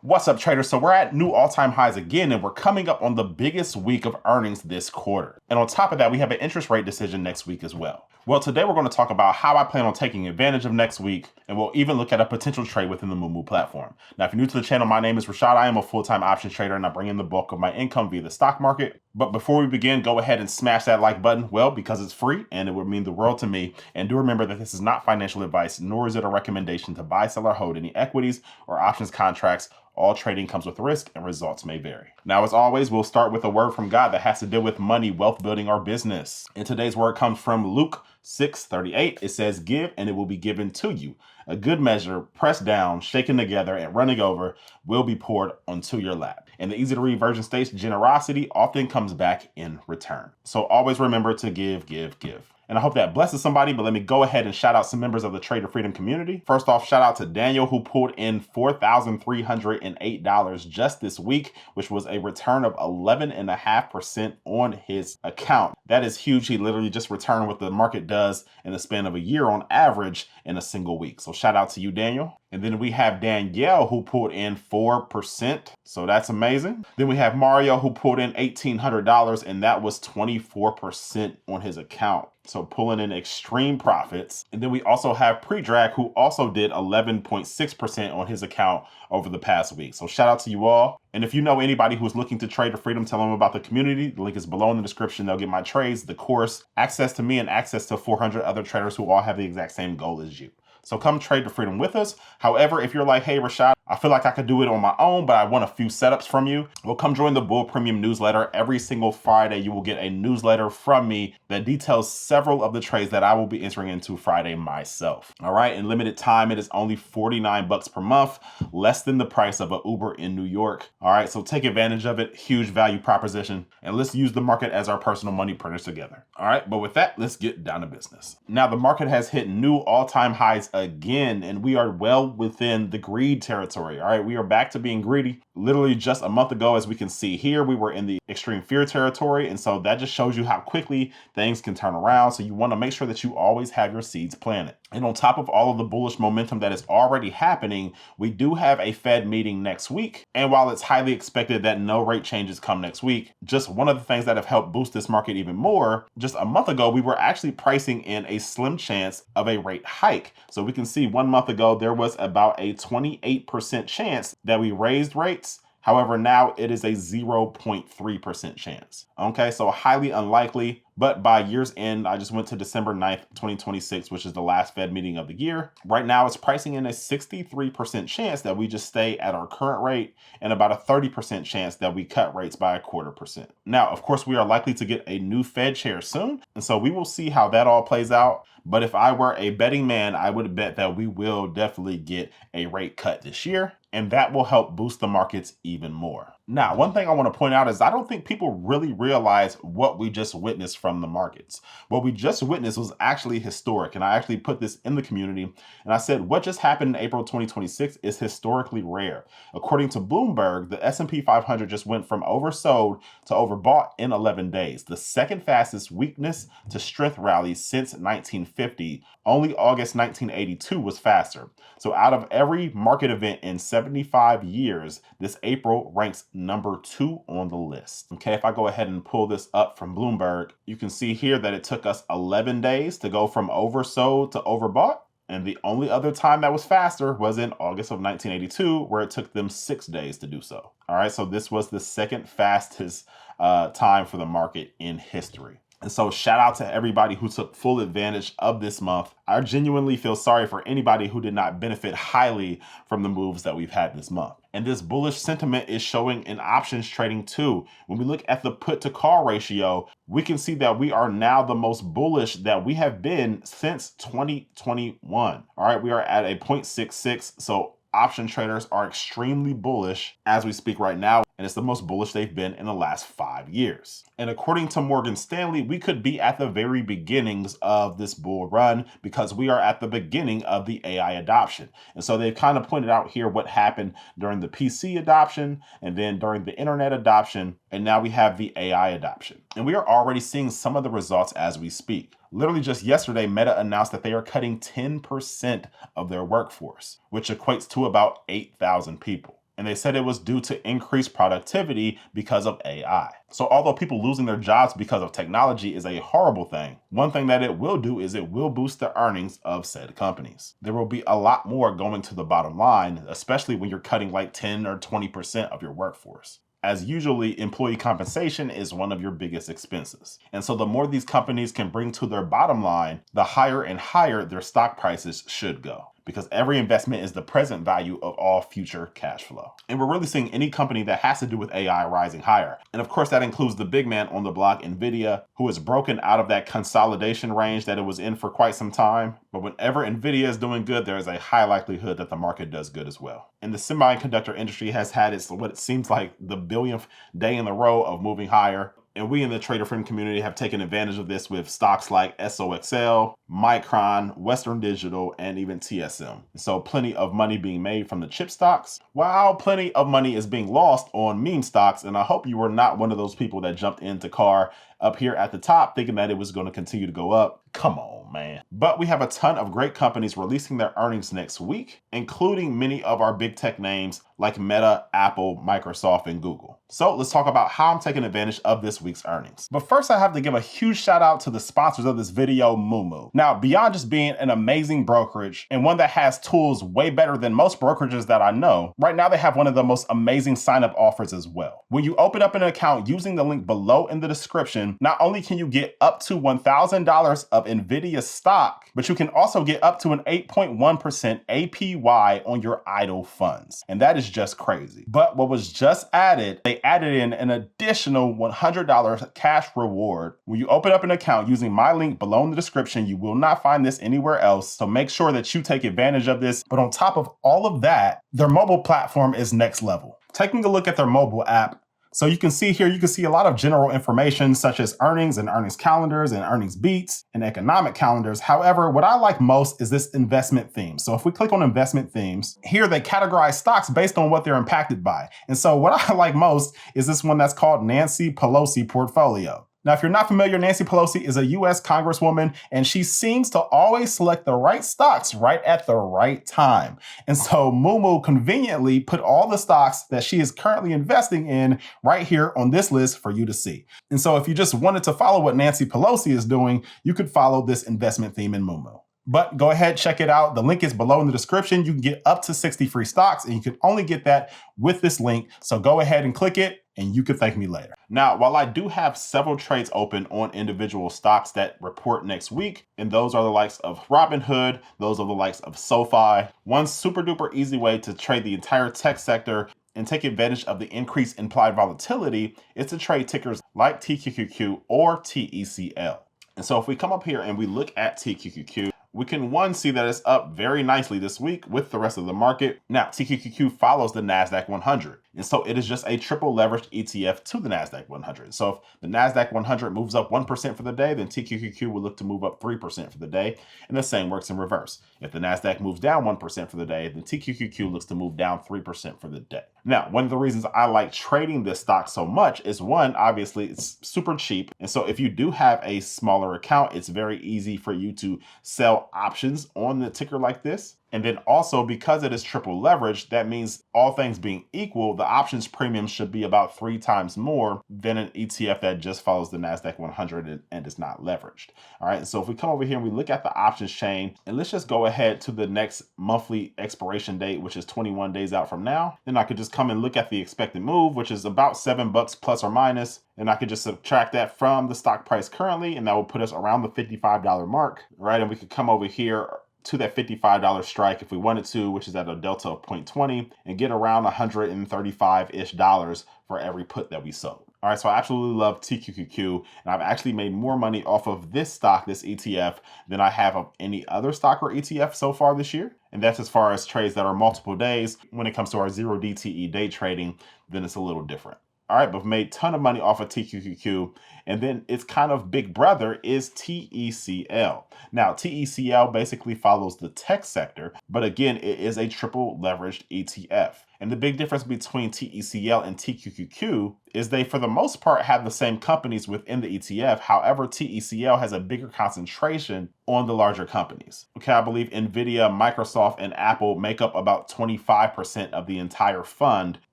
What's up, traders? So we're at new all-time highs again, and we're coming up on the biggest week of earnings this quarter. And on top of that, we have an interest rate decision next week as well. Well, today we're going to talk about how I plan on taking advantage of next week, and we'll even look at a potential trade within the Moomoo platform. Now, if you're new to the channel, my name is Rashad. I am a full-time options trader, and I bring in the bulk of my income via the stock market. But before we begin, go ahead and smash that like button, well, because it's free, and it would mean the world to me. And do remember that this is not financial advice, nor is it a recommendation to buy, sell, or hold any equities or options contracts. All trading comes with risk and results may vary. Now, as always, we'll start with a word from God that has to do with money, wealth building, or business. And today's word comes from Luke 6:38. It says, "Give and it will be given to you. A good measure, pressed down, shaken together, and running over will be poured onto your lap." And the easy to read version states, generosity often comes back in return. So always remember to give, give, give. And I hope that blesses somebody, but let me go ahead and shout out some members of the Trader Freedom community. First off, shout out to Daniel, who pulled in $4,308 just this week, which was a return of 11.5% on his account. That is huge. He literally just returned what the market does in the span of a year on average in a single week. So shout out to you, Daniel. And then we have Danielle, who pulled in 4%. So that's amazing. Then we have Mario, who pulled in $1,800, and that was 24% on his account. So pulling in extreme profits. And then we also have Predrag, who also did 11.6% on his account over the past week. So shout out to you all. And if you know anybody who's looking to trade for freedom, tell them about the community. The link is below in the description. They'll get my trades, the course, access to me, and access to 400 other traders who all have the exact same goal as you. So come trade the freedom with us. However, if you're like, hey, Rashad, I feel like I could do it on my own, but I want a few setups from you, well, come join the Bull Premium newsletter. Every single Friday, you will get a newsletter from me that details several of the trades that I will be entering into Friday myself. All right, in limited time, it is only $49 per month, less than the price of an Uber in New York. All right, so take advantage of it. Huge value proposition. And let's use the market as our personal money printers together. All right, but with that, let's get down to business. Now, the market has hit new all-time highs again, and we are well within the greed territory. All right, we are back to being greedy. Literally just a month ago, as we can see here, we were in the extreme fear territory. And so that just shows you how quickly things can turn around. So you want to make sure that you always have your seeds planted. And on top of all of the bullish momentum that is already happening, we do have a Fed meeting next week. And while it's highly expected that no rate changes come next week, just one of the things that have helped boost this market even more, just a month ago, we were actually pricing in a slim chance of a rate hike. So we can see 1 month ago, there was about a 28% chance that we raised rates. However, now it is a 0.3% chance. Okay, so highly unlikely. But by year's end, I just went to December 9th, 2026, which is the last Fed meeting of the year. Right now, it's pricing in a 63% chance that we just stay at our current rate and about a 30% chance that we cut rates by 0.25%. Now, of course, we are likely to get a new Fed chair soon. And so we will see how that all plays out. But if I were a betting man, I would bet that we will definitely get a rate cut this year. And that will help boost the markets even more. Now, one thing I want to point out is I don't think people really realize what we just witnessed from the markets. What we just witnessed was actually historic. And I actually put this in the community. And I said, what just happened in April 2026 is historically rare. According to Bloomberg, the S&P 500 just went from oversold to overbought in 11 days. The second fastest weakness to strength rally since 1950. Only August 1982 was faster. So out of every market event in 75 years, this April ranks number 2 on the list. Okay, if I go ahead and pull this up from Bloomberg, you can see here that it took us 11 days to go from oversold to overbought. And the only other time that was faster was in August of 1982, where it took them 6 days to do so. All right, so this was the second fastest time for the market in history. And so shout out to everybody who took full advantage of this month. I genuinely feel sorry for anybody who did not benefit highly from the moves that we've had this month. And this bullish sentiment is showing in options trading too. When we look at the put to call ratio, we can see that we are now the most bullish that we have been since 2021. All right, we are at a 0.66. So option traders are extremely bullish as we speak right now. And it's the most bullish they've been in the last 5 years. And according to Morgan Stanley, we could be at the very beginnings of this bull run because we are at the beginning of the AI adoption. And so they've kind of pointed out here what happened during the PC adoption and then during the internet adoption. And now we have the AI adoption. And we are already seeing some of the results as we speak. Literally just yesterday, Meta announced that they are cutting 10% of their workforce, which equates to about 8,000 people. And they said it was due to increased productivity because of AI. So although people losing their jobs because of technology is a horrible thing, one thing that it will do is it will boost the earnings of said companies. There will be a lot more going to the bottom line, especially when you're cutting like 10 or 20% of your workforce. As usually, employee compensation is one of your biggest expenses. And so the more these companies can bring to their bottom line, the higher and higher their stock prices should go, because every investment is the present value of all future cash flow. And we're really seeing any company that has to do with AI rising higher. And of course, that includes the big man on the block, NVIDIA, who has broken out of that consolidation range that it was in for quite some time. But whenever NVIDIA is doing good, there is a high likelihood that the market does good as well. And the semiconductor industry has had its, what it seems like, the billionth day in a row of moving higher. And we in the trader friend community have taken advantage of this with stocks like SOXL, Micron, Western Digital, and even TSM. So plenty of money being made from the chip stocks, while plenty of money is being lost on meme stocks. And I hope you were not one of those people that jumped into CAR up here at the top thinking that it was going to continue to go up. Come on, man. But we have a ton of great companies releasing their earnings next week, including many of our big tech names like Meta, Apple, Microsoft, and Google. So let's talk about how I'm taking advantage of this week's earnings. But first, I have to give a huge shout out to the sponsors of this video, Moomoo. Now, beyond just being an amazing brokerage and one that has tools way better than most brokerages that I know, right now they have one of the most amazing sign-up offers as well. When you open up an account using the link below in the description, not only can you get up to $1,000 of NVIDIA stock, but you can also get up to an 8.1% APY on your idle funds. And that is just crazy. But what was just added, they added in an additional $100 cash reward. When you open up an account using my link below in the description, you will not find this anywhere else. So make sure that you take advantage of this. But on top of all of that, their mobile platform is next level. Taking a look at their mobile app, so you can see here, you can see a lot of general information such as earnings and earnings calendars and earnings beats and economic calendars. However, what I like most is this investment theme. So if we click on investment themes, here they categorize stocks based on what they're impacted by. And so what I like most is this one that's called Nancy Pelosi Portfolio. Now, if you're not familiar, Nancy Pelosi is a US Congresswoman, and she seems to always select the right stocks right at the right time. And so Mumu conveniently put all the stocks that she is currently investing in right here on this list for you to see. And so if you just wanted to follow what Nancy Pelosi is doing, you could follow this investment theme in Mumu. But go ahead, check it out. The link is below in the description. You can get up to 60 free stocks, and you can only get that with this link. So go ahead and click it, and you can thank me later. Now, while I do have several trades open on individual stocks that report next week, and those are the likes of Robinhood, those are the likes of SoFi, one super duper easy way to trade the entire tech sector and take advantage of the increased implied volatility is to trade tickers like TQQQ or TECL. And so if we come up here and we look at TQQQ, we can see that it's up very nicely this week with the rest of the market. Now, TQQQ follows the NASDAQ 100. And so it is just a triple leveraged ETF to the NASDAQ 100. So if the NASDAQ 100 moves up 1% for the day, then TQQQ will look to move up 3% for the day. And the same works in reverse. If the NASDAQ moves down 1% for the day, then TQQQ looks to move down 3% for the day. Now, one of the reasons I like trading this stock so much is one, obviously it's super cheap. And so if you do have a smaller account, it's very easy for you to sell options on the ticker like this. And then also, because it is triple leveraged, that means all things being equal, the options premium should be about 3 times more than an ETF that just follows the NASDAQ 100 and is not leveraged. All right, so if we come over here and we look at the options chain, and let's just go ahead to the next monthly expiration date, which is 21 days out from now, then I could just come and look at the expected move, which is about $7 plus or minus. And I could just subtract that from the stock price currently, and that will put us around the $55 mark, right? And we could come over here to that $55 strike if we wanted to, which is at a delta of 0.20, and get around $135-ish for every put that we sold. All right, so I absolutely love TQQQ, and I've actually made more money off of this stock, this ETF, than I have of any other stock or ETF so far this year. And that's as far as trades that are multiple days. When it comes to our 0 DTE day trading, then it's a little different. All right, but I've made a ton of money off of TQQQ. And then its kind of big brother is TECL. Now, TECL basically follows the tech sector, but again, it is a triple leveraged ETF. And the big difference between TECL and TQQQ is they, for the most part, have the same companies within the ETF. However, TECL has a bigger concentration on the larger companies. Okay, I believe NVDA, Microsoft, and Apple make up about 25% of the entire fund,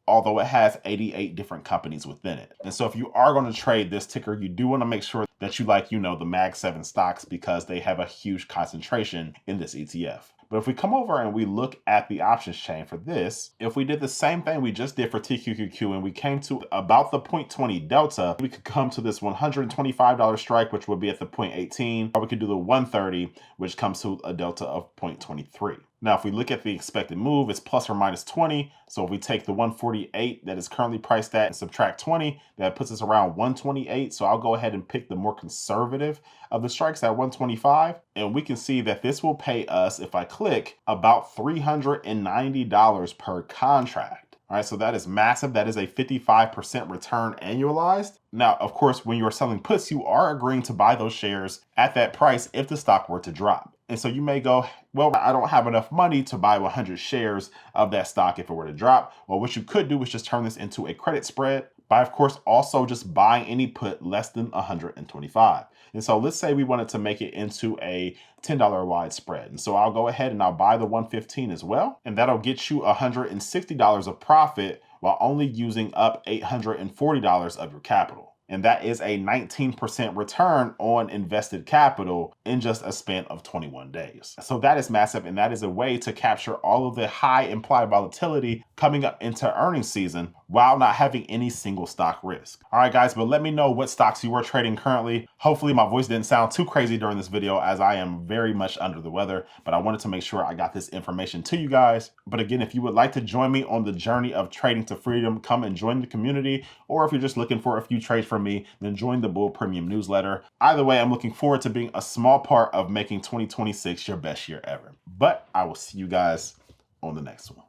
although it has 88 different companies within it. And so if you are going to trade this ticker, you do want to make sure that you like, the Mag 7 stocks, because they have a huge concentration in this ETF. But if we come over and we look at the options chain for this, if we did the same thing we just did for TQQQ and we came to about the 0.20 delta, we could come to this $125 strike, which would be at the 0.18, or we could do the 130, which comes to a delta of 0.23. Now, if we look at the expected move, it's plus or minus 20. So if we take the 148 that is currently priced at and subtract 20, that puts us around 128. So I'll go ahead and pick the more conservative of the strikes at 125. And we can see that this will pay us, if I click, about $390 per contract. All right, so that is massive. That is a 55% return annualized. Now, of course, when you're selling puts, you are agreeing to buy those shares at that price if the stock were to drop. And so you may go, well, I don't have enough money to buy 100 shares of that stock if it were to drop. Well, what you could do is just turn this into a credit spread by, of course, also just buying any put less than 125. And so let's say we wanted to make it into a $10 wide spread. And so I'll go ahead and I'll buy the 115 as well. And that'll get you $160 of profit while only using up $840 of your capital. And that is a 19% return on invested capital in just a span of 21 days. So that is massive, and that is a way to capture all of the high implied volatility coming up into earnings season while not having any single stock risk. All right, guys, but let me know what stocks you are trading currently. Hopefully my voice didn't sound too crazy during this video, as I am very much under the weather, but I wanted to make sure I got this information to you guys. But again, if you would like to join me on the journey of trading to freedom, come and join the community. Or if you're just looking for a few trades from me, then join the Bull Premium newsletter. Either way, I'm looking forward to being a small part of making 2026 your best year ever. But I will see you guys on the next one.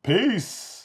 Peace.